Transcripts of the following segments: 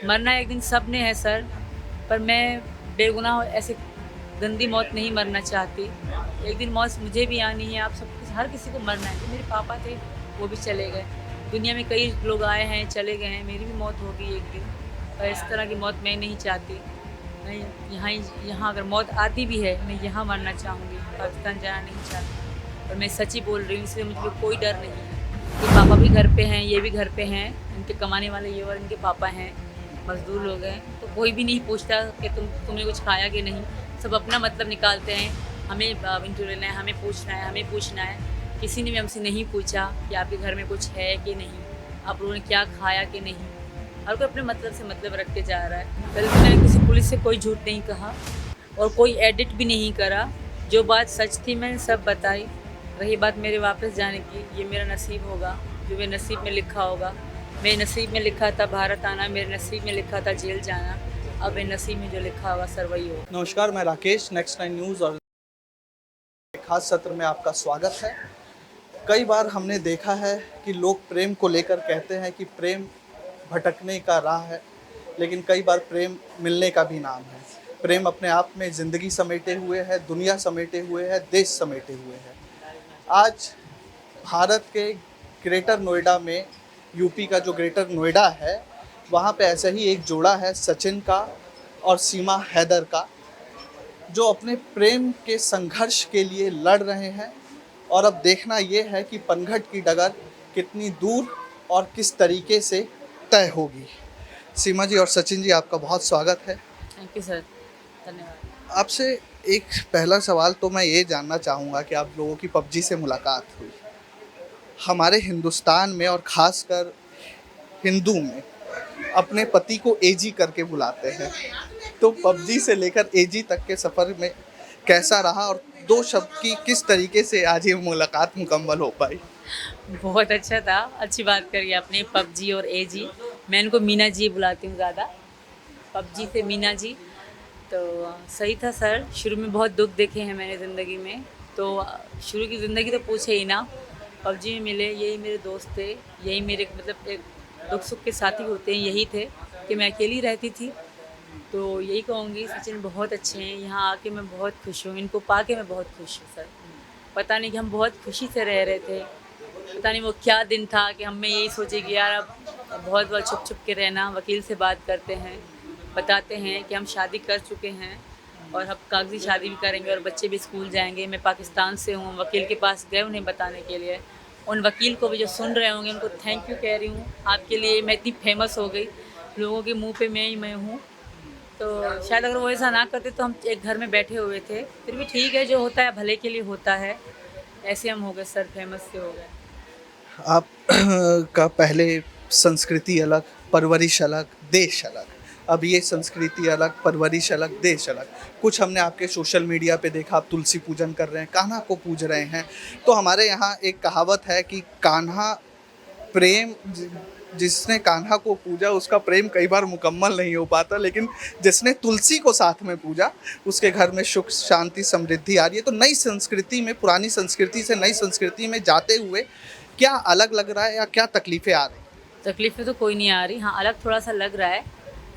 मरना एक दिन सब ने है सर, पर मैं बेगुनाह ऐसे गंदी मौत नहीं मरना चाहती। एक दिन मौत मुझे भी आनी है, आप सब हर किसी को मरना है। जो मेरे पापा थे वो भी चले गए, दुनिया में कई लोग आए हैं चले गए हैं, मेरी भी मौत होगी एक दिन, पर इस तरह की मौत मैं नहीं चाहती। मैं यहाँ अगर मौत आती भी है मैं यहाँ मरना चाहूँगी, पाकिस्तान जाना नहीं चाहती। और मैं सच ही बोल रही हूँ, इसलिए मुझे कोई डर नहीं है। कि पापा भी घर पे हैं, ये भी घर पे हैं, इनके कमाने वाले ये और इनके पापा हैं, मज़दूर लोग हैं, तो कोई भी नहीं पूछता कि तुमने कुछ खाया कि नहीं। सब अपना मतलब निकालते हैं, हमें इंटरव्यू लेना है, हमें पूछना है। किसी ने भी हमसे नहीं पूछा कि आपके घर में कुछ है कि नहीं, आप लोगों ने क्या खाया कि नहीं। हर कोई अपने मतलब से मतलब रख के जा रहा है। कल मैंने किसी पुलिस से कोई झूठ नहीं कहा और कोई एडिट भी नहीं करा। जो बात सच थी मैंने सब बताई। रही बात मेरे वापस जाने की, ये मेरा नसीब होगा, जो मेरे नसीब में लिखा होगा। मेरे नसीब में लिखा था भारत आना, मेरे नसीब में लिखा था जेल जाना, अब मेरे नसीब में जो लिखा होगा सर वही होगा। नमस्कार, मैं राकेश, नेक्स्ट 9 न्यूज़ और खास सत्र में आपका स्वागत है। कई बार हमने देखा है कि लोग प्रेम को लेकर कहते हैं कि प्रेम भटकने का राह है, लेकिन कई बार प्रेम मिलने का भी नाम है। प्रेम अपने आप में ज़िंदगी समेटे हुए है, दुनिया समेटे हुए है, देश समेटे हुए है। आज भारत के ग्रेटर नोएडा में, यूपी का जो ग्रेटर नोएडा है, वहाँ पे ऐसा ही एक जोड़ा है सचिन का और सीमा हैदर का, जो अपने प्रेम के संघर्ष के लिए लड़ रहे हैं। और अब देखना ये है कि पनघट की डगर कितनी दूर और किस तरीके से तय होगी। सीमा जी और सचिन जी, आपका बहुत स्वागत है। थैंक यू सर, धन्यवाद। आपसे एक पहला सवाल तो मैं ये जानना चाहूँगा कि आप लोगों की पबजी से मुलाकात हुई। हमारे हिंदुस्तान में और ख़ासकर हिंदू में अपने पति को एजी करके बुलाते हैं, तो पबजी से लेकर एजी तक के सफ़र में कैसा रहा और दो शब्द की किस तरीके से आज ये मुलाकात मुकम्मल हो पाई? बहुत अच्छा था, अच्छी बात करी आपने। पबजी और एजी, मैं इनको मीना जी बुलाती हूँ ज़्यादा, पबजी से मीना जी। तो सही था सर। शुरू में बहुत दुख देखे हैं मैंने ज़िंदगी में, तो शुरू की ज़िंदगी तो पूछे ही ना। पबजी में मिले, यही मेरे दोस्त थे, यही मेरे मतलब एक दुख सुख के साथी होते हैं, यही थे कि मैं अकेली रहती थी। तो यही कहूँगी सचिन बहुत अच्छे हैं, यहाँ आके मैं बहुत खुश हूँ, इनको पा के मैं बहुत खुश हूँ सर। पता नहीं कि हम बहुत खुशी से रह रहे थे, पता नहीं वो क्या दिन था कि हम में यही सोचे कि यार अब बहुत बार छुप छुप के रहना। वकील से बात करते हैं, बताते हैं कि हम शादी कर चुके हैं और अब कागजी शादी भी करेंगे और बच्चे भी स्कूल जाएंगे। मैं पाकिस्तान से हूँ, वकील के पास गए उन्हें बताने के लिए। उन वकील को भी जो सुन रहे होंगे उनको थैंक यू कह रही हूँ, आपके लिए मैं इतनी फेमस हो गई, लोगों के मुँह पे मैं हूँ। तो शायद अगर वो ऐसा ना करते तो हम एक घर में बैठे हुए थे। फिर भी ठीक है, जो होता है भले के लिए होता है। ऐसे हम हो गए सर, फेमस से हो गए। आप का पहले संस्कृति अलग, परवरिश अलग, देश अलग। अब ये संस्कृति अलग, परवरिश अलग, देश अलग। कुछ हमने आपके सोशल मीडिया पे देखा, आप तुलसी पूजन कर रहे हैं, कान्हा को पूज रहे हैं। तो हमारे यहाँ एक कहावत है कि कान्हा प्रेम जिसने कान्हा को पूजा उसका प्रेम कई बार मुकम्मल नहीं हो पाता, लेकिन जिसने तुलसी को साथ में पूजा उसके घर में सुख शांति समृद्धि आ रही है। तो नई संस्कृति में, पुरानी संस्कृति से नई संस्कृति में जाते हुए क्या अलग लग रहा है या क्या तकलीफ़ें आ रही? तकलीफ़ें तो कोई नहीं आ रही, हाँ अलग थोड़ा सा लग रहा है।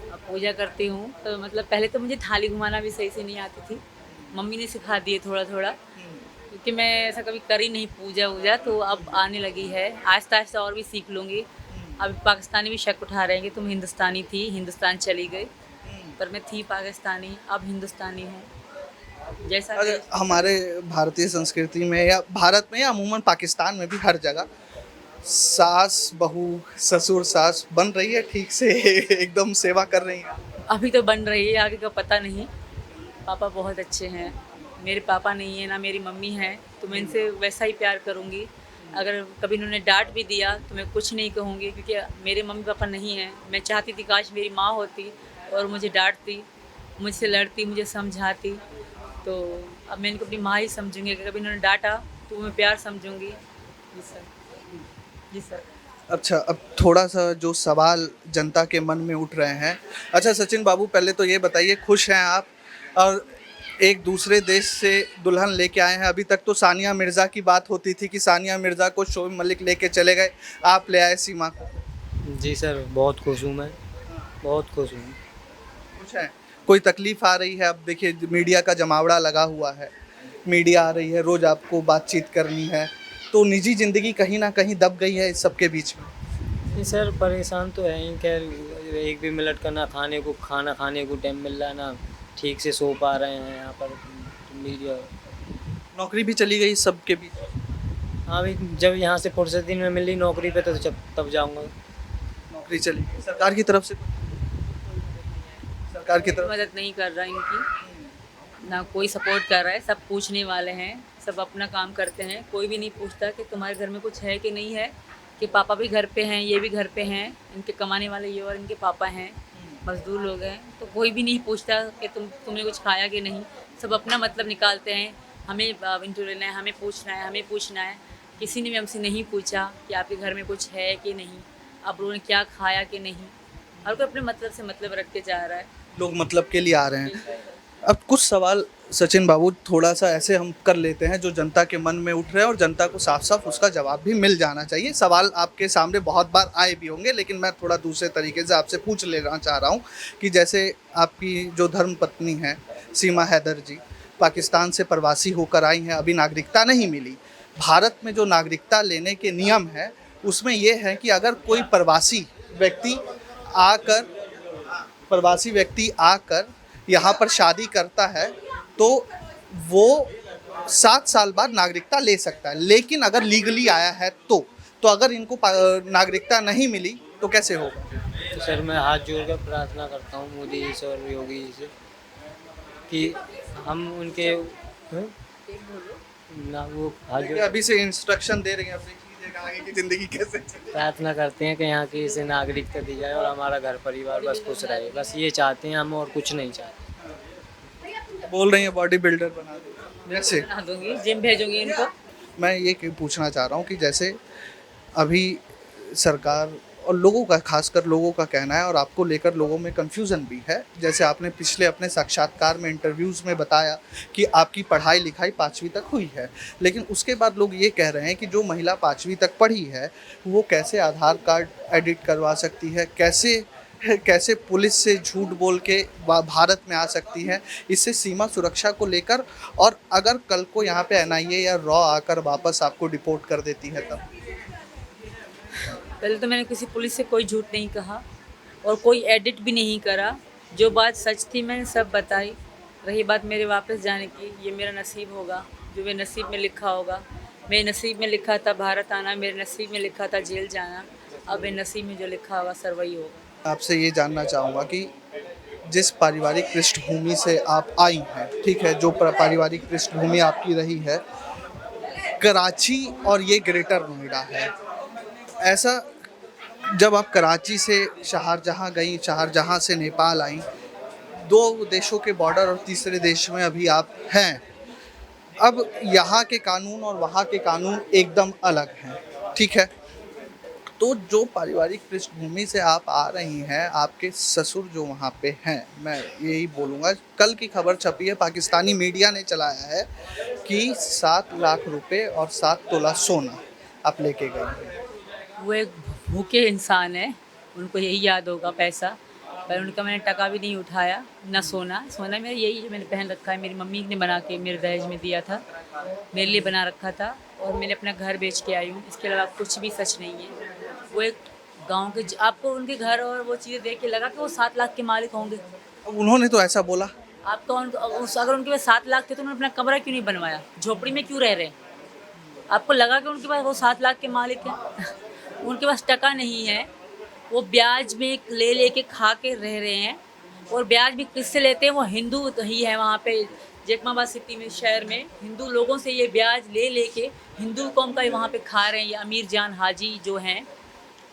अब पूजा करती हूँ तो मतलब पहले तो मुझे थाली घुमाना भी सही से नहीं आती थी, मम्मी ने सिखा दिए थोड़ा थोड़ा, क्योंकि मैं ऐसा कभी करी नहीं पूजा वूजा, तो अब आने लगी है। आहिस्ता आहिस्ता और भी सीख लूँगी। अब पाकिस्तानी भी शक उठा रहे हैं कि तुम हिंदुस्तानी थी, हिंदुस्तान चली गई, पर मैं थी पाकिस्तानी, अब हिंदुस्तानी हूँ। जैसा अगर देश हमारे भारतीय संस्कृति में या भारत में या अमूमन पाकिस्तान में भी हर जगह सास बहू ससुर सास बन रही है ठीक से एकदम सेवा कर रही है। अभी तो बन रही है, आगे का पता नहीं। पापा बहुत अच्छे हैं, मेरे पापा नहीं है ना मेरी मम्मी है, तो मैं इनसे वैसा ही प्यार करूँगी। अगर कभी इन्होंने डांट भी दिया तो मैं कुछ नहीं कहूँगी, क्योंकि मेरे मम्मी पापा नहीं हैं। मैं चाहती थी काश मेरी माँ होती और मुझे डांटती, मुझसे लड़ती, मुझे समझाती। तो अब मैं इनको अपनी माँ ही समझूंगी। अगर कभी इन्होंने डांटा तो मैं प्यार समझूंगी। जी सर, जी सर। अच्छा, अब थोड़ा सा जो सवाल जनता के मन में उठ रहे हैं। अच्छा सचिन बाबू, पहले तो ये बताइए, खुश हैं आप? और एक दूसरे देश से दुल्हन लेके आए हैं। अभी तक तो सानिया मिर्ज़ा की बात होती थी कि सानिया मिर्ज़ा को शोएब मलिक लेके चले गए, आप ले आए सीमा को। जी सर, बहुत खुश हूँ मैं। बहुत खुश हूँ। कुछ है कोई तकलीफ आ रही है? अब देखिए मीडिया का जमावड़ा लगा हुआ है, मीडिया आ रही है, रोज आपको बातचीत करनी है, तो निजी जिंदगी कहीं ना कहीं दब गई है इस सबके बीच में। जी सर, परेशान तो है ही। खैर, एक भी मिनट का ना खाना खाने को टाइम मिल रहा है, ना ठीक से सो पा रहे हैं यहाँ पर मीडिया। नौकरी भी चली गई इस सबके बीच। हाँ भाई, जब यहाँ से फुर्सत दिन में मिली नौकरी पे तो जब तब जाऊँगा। नौकरी चली गई सरकार की तरफ से, सरकार की तरफ मदद नहीं कर रहा इनकी, ना कोई सपोर्ट कर रहा है। सब पूछने वाले हैं, सब अपना काम करते हैं, कोई भी नहीं पूछता कि तुम्हारे घर में कुछ है कि नहीं है, कि पापा भी घर पे हैं, ये भी घर पे हैं, इनके कमाने वाले ये और इनके पापा हैं, मजदूर लोग हैं, तो कोई भी नहीं पूछता कि तुमने कुछ खाया कि नहीं। सब अपना मतलब निकालते हैं, हमें इंटरव्यू लेना है, हमें पूछना है, हमें पूछना है। किसी ने भी हमसे नहीं पूछा कि आपके घर में कुछ है कि नहीं, आप लोगों ने क्या खाया कि नहीं। हर कोई अपने मतलब से मतलब रख के जा रहा है। लोग मतलब के लिए आ रहे हैं। अब कुछ सवाल सचिन बाबू थोड़ा सा ऐसे हम कर लेते हैं जो जनता के मन में उठ रहे हैं और जनता को साफ साफ उसका जवाब भी मिल जाना चाहिए। सवाल आपके सामने बहुत बार आए भी होंगे, लेकिन मैं थोड़ा दूसरे तरीके से आपसे पूछ लेना चाह रहा हूँ कि जैसे आपकी जो धर्म पत्नी है सीमा हैदर जी, पाकिस्तान से प्रवासी होकर आई हैं, अभी नागरिकता नहीं मिली। भारत में जो नागरिकता लेने के नियम है उसमें यह है कि अगर कोई प्रवासी व्यक्ति आकर यहाँ पर शादी करता है तो वो 7 साल बाद नागरिकता ले सकता है, लेकिन अगर लीगली आया है तो अगर इनको नागरिकता नहीं मिली तो कैसे होगा? तो सर, मैं हाथ जोड़कर प्रार्थना करता हूँ मोदी जी से और योगी जी से कि हम उनके ना वो हाथ देखिए, जोड़ अभी से इंस्ट्रक्शन दे रही हैं, अपनी कीजिएगा आगे की जिंदगी कैसे चले। प्रार्थना करते हैं कि यहाँ की इसे नागरिकता दी जाए और हमारा घर परिवार बस खुश रहे। बस ये चाहते हैं हम, और कुछ नहीं चाहते। बोल रही हैं बॉडी बिल्डर बना दो जैसे। बना दूंगी, जिम भेजूंगी इनको। मैं ये पूछना चाह रहा हूँ कि जैसे अभी सरकार और लोगों का, खासकर लोगों का कहना है और आपको लेकर लोगों में कन्फ्यूज़न भी है, जैसे आपने पिछले अपने साक्षात्कार में इंटरव्यूज़ में बताया कि आपकी पढ़ाई लिखाई 5वीं तक हुई है, लेकिन उसके बाद लोग ये कह रहे हैं कि जो महिला 5वीं तक पढ़ी है वो कैसे आधार कार्ड एडिट करवा सकती है, कैसे पुलिस से झूठ बोल के भारत में आ सकती है। इससे सीमा सुरक्षा को लेकर, और अगर कल को यहाँ पे एनआईए या रॉ आकर वापस आपको डिपोर्ट कर देती है तब? पहले तो मैंने किसी पुलिस से कोई झूठ नहीं कहा और कोई एडिट भी नहीं करा। जो बात सच थी मैंने सब बताई। रही बात मेरे वापस जाने की, ये मेरा नसीब होगा, जो मेरे नसीब में लिखा होगा। मेरे नसीब में लिखा था भारत आना, मेरे नसीब में लिखा था जेल जाना। अब मेरे नसीब में जो लिखा होगा सर वही होगा। आपसे ये जानना चाहूँगा कि जिस पारिवारिक पृष्ठभूमि से आप आई हैं, ठीक है, जो पारिवारिक पृष्ठभूमि आपकी रही है, कराची और ये ग्रेटर नोएडा है, ऐसा जब आप कराची से शारजहाँ गई, शारजहाँ से नेपाल आई, 2 देशों के बॉर्डर और तीसरे देश में अभी आप हैं। अब यहाँ के कानून और वहाँ के कानून एकदम अलग हैं, ठीक है। तो जो पारिवारिक पृष्ठभूमि से आप आ रही हैं, आपके ससुर जो वहाँ पे हैं, मैं यही बोलूँगा, कल की खबर छपी है, पाकिस्तानी मीडिया ने चलाया है कि 7 लाख रुपए और 7 तोला सोना आप लेके गई हैं। वो एक भूखे इंसान है, उनको यही याद होगा पैसा, पर उनका मैंने टका भी नहीं उठाया, ना सोना। सोना मेरा यही जो मैंने पहन रखा है, मेरी मम्मी ने बना के मेरे दहेज में दिया था, मेरे लिए बना रखा था, और मैंने अपना घर बेच के आई हूँ। इसके अलावा कुछ भी सच नहीं है। वो एक गांव के, आपको उनके घर और वो चीज़ें देख के लगा कि वो 7 लाख के मालिक होंगे। अब उन्होंने तो ऐसा बोला। आपको अगर उनके पास 7 लाख थे तो उन्होंने अपना कमरा क्यों नहीं बनवाया? झोपड़ी में क्यों रह रहे हैं? आपको लगा कि उनके पास वो 7 लाख के मालिक हैं? उनके पास टका नहीं है, वो ब्याज में ले के खा के रह रहे हैं। और ब्याज भी किससे लेते हैं? वो हिंदू ही है वहाँ पे जैकमाबाद सिटी में, शहर में हिंदू लोगों से ये ब्याज ले के हिंदू कौम का वहाँ पे खा रहे हैं। ये अमीर जान हाजी जो हैं,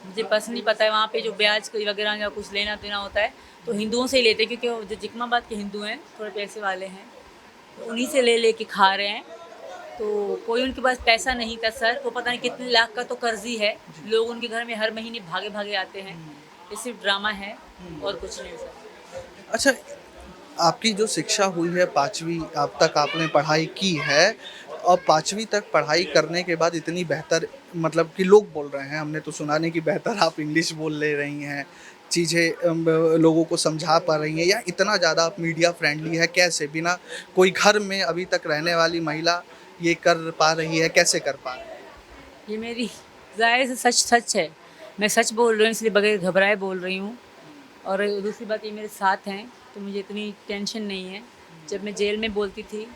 मुझे पर्सनली पता है, वहाँ पे जो ब्याज वगैरह या कुछ लेना देना होता है तो हिंदुओं से ही लेते हैं, क्योंकि वो जो जैकमाबाद के हिंदू हैं थोड़े पैसे वाले हैं, तो उन्हीं से ले के खा रहे हैं। तो कोई उनके पास पैसा नहीं था सर, वो पता नहीं कितने लाख का तो कर्जी है। लोग उनके घर में हर महीने भागे भागे आते हैं। ये सिर्फ ड्रामा है और कुछ नहीं सर। अच्छा, आपकी जो शिक्षा हुई है 5वीं अब तक आपने पढ़ाई की है, और 5वीं तक पढ़ाई करने के बाद इतनी बेहतर, मतलब कि लोग बोल रहे हैं, हमने तो सुना नहीं कि बेहतर आप इंग्लिश बोल ले रही हैं, चीज़ें लोगों को समझा पा रही हैं, या इतना ज़्यादा आप मीडिया फ्रेंडली है, कैसे बिना कोई घर में अभी तक रहने वाली महिला ये कर पा रही है, कैसे कर पा रही है? ये मेरी ज़ाहिर से सच है। मैं सच बोल रही हूँ, इसलिए बगैर घबराए बोल रही हूँ। और दूसरी बात, ये मेरे साथ हैं तो मुझे इतनी टेंशन नहीं है। जब मैं जेल में बोलती थी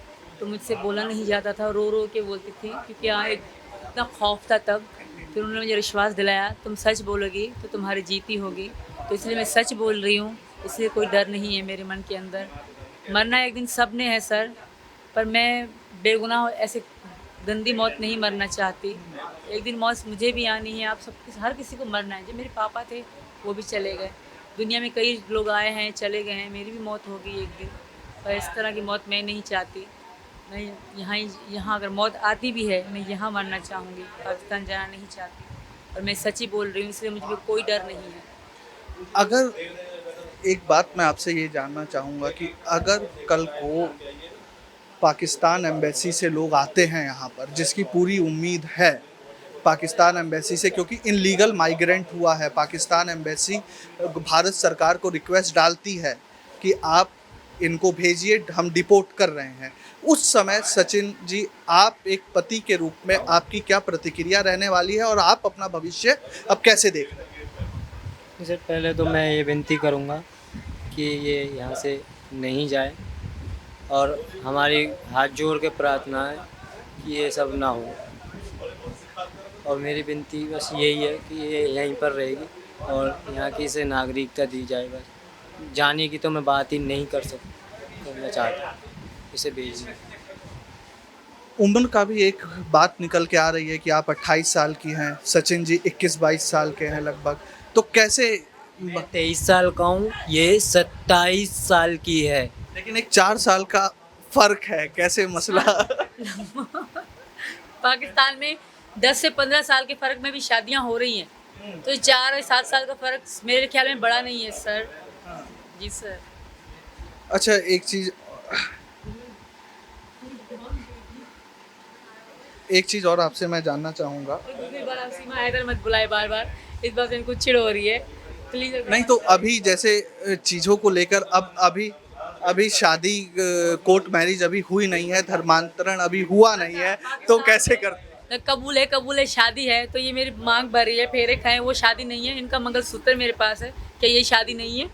तो मुझसे बोला नहीं जाता था, रो रो के बोलती थी, क्योंकि इतना खौफ था तब। फिर उन्होंने मुझे विश्वास दिलाया, तुम सच बोलोगी तो तुम्हारी जीती होगी। तो इसलिए मैं सच बोल रही हूँ, इसलिए कोई डर नहीं है मेरे मन के अंदर। मरना एक दिन सब ने है सर, पर मैं बेगुनाह ऐसे गंदी मौत नहीं मरना चाहती। एक दिन मौत मुझे भी आनी है, आप सब हर किसी को मरना है। जो मेरे पापा थे वो भी चले गए, दुनिया में कई लोग आए हैं चले गए हैं, मेरी भी मौत होगी एक दिन। पर इस तरह की मौत मैं नहीं चाहती। मैं यहाँ अगर मौत आती भी है, मैं यहाँ मरना चाहूँगी, पाकिस्तान जाना नहीं चाहती। और मैं सच ही बोल रही हूँ, इसलिए मुझे कोई डर नहीं है। अगर एक बात मैं आपसे ये जानना चाहूँगा कि अगर कल को पाकिस्तान एम्बेसी से लोग आते हैं यहाँ पर, जिसकी पूरी उम्मीद है पाकिस्तान एम्बेसी से, क्योंकि इनलीगल माइग्रेंट हुआ है, पाकिस्तान एम्बेसी भारत सरकार को रिक्वेस्ट डालती है कि आप इनको भेजिए, हम डिपोर्ट कर रहे हैं। उस समय सचिन जी, आप एक पति के रूप में आपकी क्या प्रतिक्रिया रहने वाली है और आप अपना भविष्य अब कैसे देख रहे हैं? सर पहले तो मैं ये विनती करूँगा कि ये यहाँ से नहीं जाए, और हमारी हाथ जोड़ के प्रार्थना है कि ये सब ना हो। और मेरी विनती बस यही है कि ये यहीं पर रहेगी और यहाँ की इसे नागरिकता दी जाए। बस जाने की तो मैं बात ही नहीं करना चाहता, इसे भेजिए। उम्र का भी एक बात निकल के आ रही है कि आप 28 साल की हैं, सचिन जी 21-22 साल के हैं लगभग, तो कैसे? मैं 23 साल का हूँ, ये 27 साल की है। लेकिन एक 4 साल का फर्क है, कैसे मसला? पाकिस्तान में 10 से 15 साल के फ़र्क में भी शादियां हो रही हैं, तो 4 और 7 साल का फ़र्क मेरे ख्याल में बड़ा नहीं है सर। जी सर। अच्छा, एक चीज़ और आपसे मैं जानना चाहूँगा। दूसरी बार आप सीमा हैदर मत बुलाए बार बार, इस बात से इनको चिढ़ हो रही है, प्लीज़। नहीं तो अभी जैसे चीज़ों को लेकर अभी शादी, कोर्ट मैरिज अभी हुई नहीं है, धर्मांतरण अभी हुआ नहीं है, तो कैसे कर? कबूल है, शादी है तो ये मेरी मांग भर रही है, फेरे खाएं, वो शादी नहीं है। इनका मंगलसूत्र मेरे पास है, क्या ये शादी नहीं है?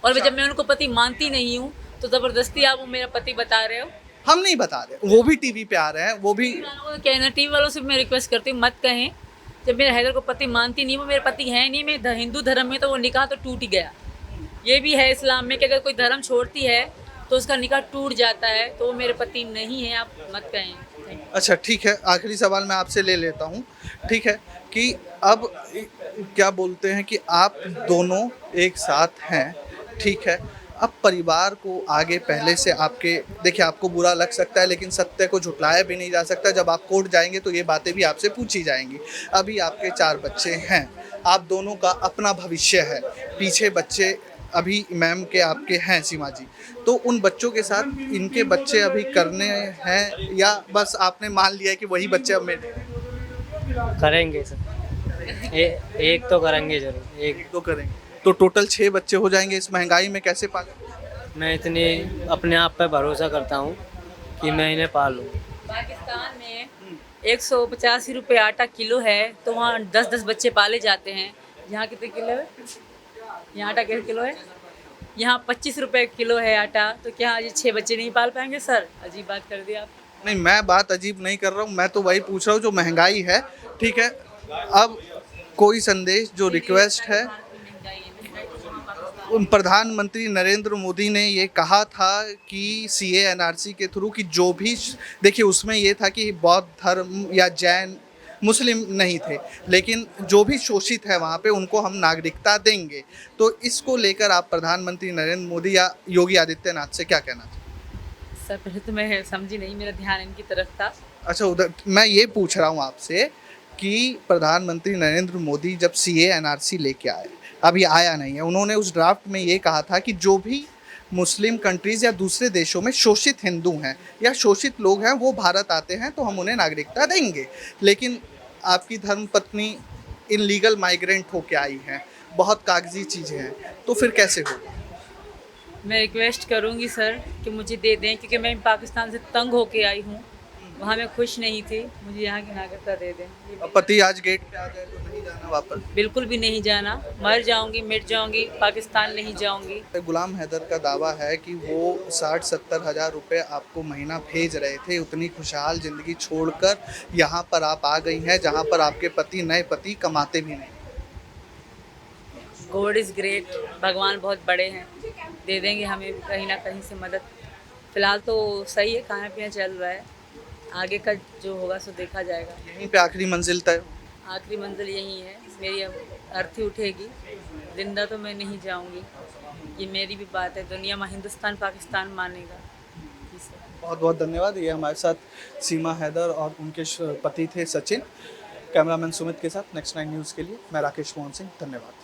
और जब मैं उनको पति मानती नहीं हूँ तो ज़बरदस्ती आप वो मेरा पति बता रहे हो। हम नहीं बता रहे, वो भी टीवी पे आ रहे हैं, वो भी कहना। टीवी वालों से मैं रिक्वेस्ट करती हूँ, मत कहें। जब मेरे हैदर को पति मानती नहीं, वो मेरे पति है नहीं। मैं हिंदू धर्म में तो वो निकाह तो टूट ही गया। ये भी है इस्लाम में कि अगर कोई धर्म छोड़ती है तो उसका निकाह टूट जाता है, तो वो मेरे पति नहीं है, आप मत कहें। अच्छा ठीक है, आखिरी सवाल मैं आपसे ले लेता हूँ, ठीक है, कि अब क्या बोलते हैं कि आप दोनों एक साथ हैं, ठीक है, अब परिवार को आगे पहले से आपके, देखिए आपको बुरा लग सकता है लेकिन सत्य को झुटलाया भी नहीं जा सकता। जब आप कोर्ट जाएंगे तो ये बातें भी आपसे पूछी जाएंगी। अभी आपके 4 बच्चे हैं, आप दोनों का अपना भविष्य है, पीछे बच्चे अभी मैम के आपके हैं सीमा जी, तो उन बच्चों के साथ इनके बच्चे अभी करने हैं या बस आपने मान लिया है कि वही बच्चे अब मेरे? करेंगे सर, एक तो करेंगे जरूर, एक तो करेंगे तो टोटल 6 बच्चे हो जाएंगे। इस महंगाई में कैसे पालेंगे? मैं इतनी अपने आप पे भरोसा करता हूँ कि मैं इन्हें पालूँ। पाकिस्तान में 185 रुपये आटा किलो है, तो वहाँ 10-10 बच्चे पाले जाते हैं। यहाँ कितने किलो है? यहाँ आटा कितने किलो है? यहाँ 25 रुपये किलो है आटा, तो क्या ये 6 बच्चे नहीं पाल पाएंगे सर? अजीब बात कर दी आप। नहीं, मैं बात अजीब नहीं कर रहा हूँ, मैं तो वही पूछ रहा हूँ जो महंगाई है, ठीक है। अब कोई संदेश जो रिक्वेस्ट है, प्रधानमंत्री नरेंद्र मोदी ने ये कहा था कि सीए एनआरसी के थ्रू कि जो भी, देखिए उसमें ये था कि बौद्ध धर्म या जैन मुस्लिम नहीं थे, लेकिन जो भी शोषित है वहाँ पे उनको हम नागरिकता देंगे। तो इसको लेकर आप प्रधानमंत्री नरेंद्र मोदी या योगी आदित्यनाथ से क्या कहना चाहते? सर पहले तो मैं समझी नहीं, मेरा ध्यान इनकी तरफ था। अच्छा, उधर मैं ये पूछ रहा हूँ आपसे कि प्रधानमंत्री नरेंद्र मोदी जब सीए एनआरसी लेके आए, अभी आया नहीं है, उन्होंने उस ड्राफ्ट में ये कहा था कि जो भी मुस्लिम कंट्रीज़ या दूसरे देशों में शोषित हिंदू हैं या शोषित लोग हैं वो भारत आते हैं तो हम उन्हें नागरिकता देंगे। लेकिन आपकी धर्मपत्नी इनलीगल माइग्रेंट होके आई हैं, बहुत कागजी चीज़ें हैं, तो फिर कैसे होगा? मैं रिक्वेस्ट करूंगी सर कि मुझे दे दें, क्योंकि मैं पाकिस्तान से तंग होके आई हूँ, वहाँ मैं खुश नहीं थी, मुझे यहाँ की नागरिकता दे दें। अब पति आज गेट पे आ जाए तो नहीं जाना वापस? बिल्कुल भी नहीं जाना, मर जाऊंगी मिट जाऊंगी, पाकिस्तान नहीं जाऊंगी। गुलाम हैदर का दावा है कि वो 60-70 हज़ार रुपये आपको महीना भेज रहे थे, उतनी खुशहाल ज़िंदगी छोड़कर यहाँ पर आप आ गई हैं जहाँ पर आपके पति नए पति कमाते भी नहीं। गॉड इज़ ग्रेट, भगवान बहुत बड़े हैं, दे देंगे हमें भी कहीं ना कहीं से मदद। फिलहाल तो सही है, खाना पीना चल रहा है, आगे का जो होगा सो देखा जाएगा। यहीं पे आखिरी मंजिल तय हो। आखिरी मंजिल यही है, मेरी अब अर्थी उठेगी, जिंदा तो मैं नहीं जाऊंगी, ये मेरी भी बात है, दुनिया में हिंदुस्तान पाकिस्तान मानेगा। जी सर। बहुत बहुत धन्यवाद। ये हमारे साथ सीमा हैदर और उनके पति थे सचिन। कैमरामैन सुमित के साथ नेक्स्ट 9 न्यूज़ के लिए मैं राकेश मोहन सिंह, धन्यवाद।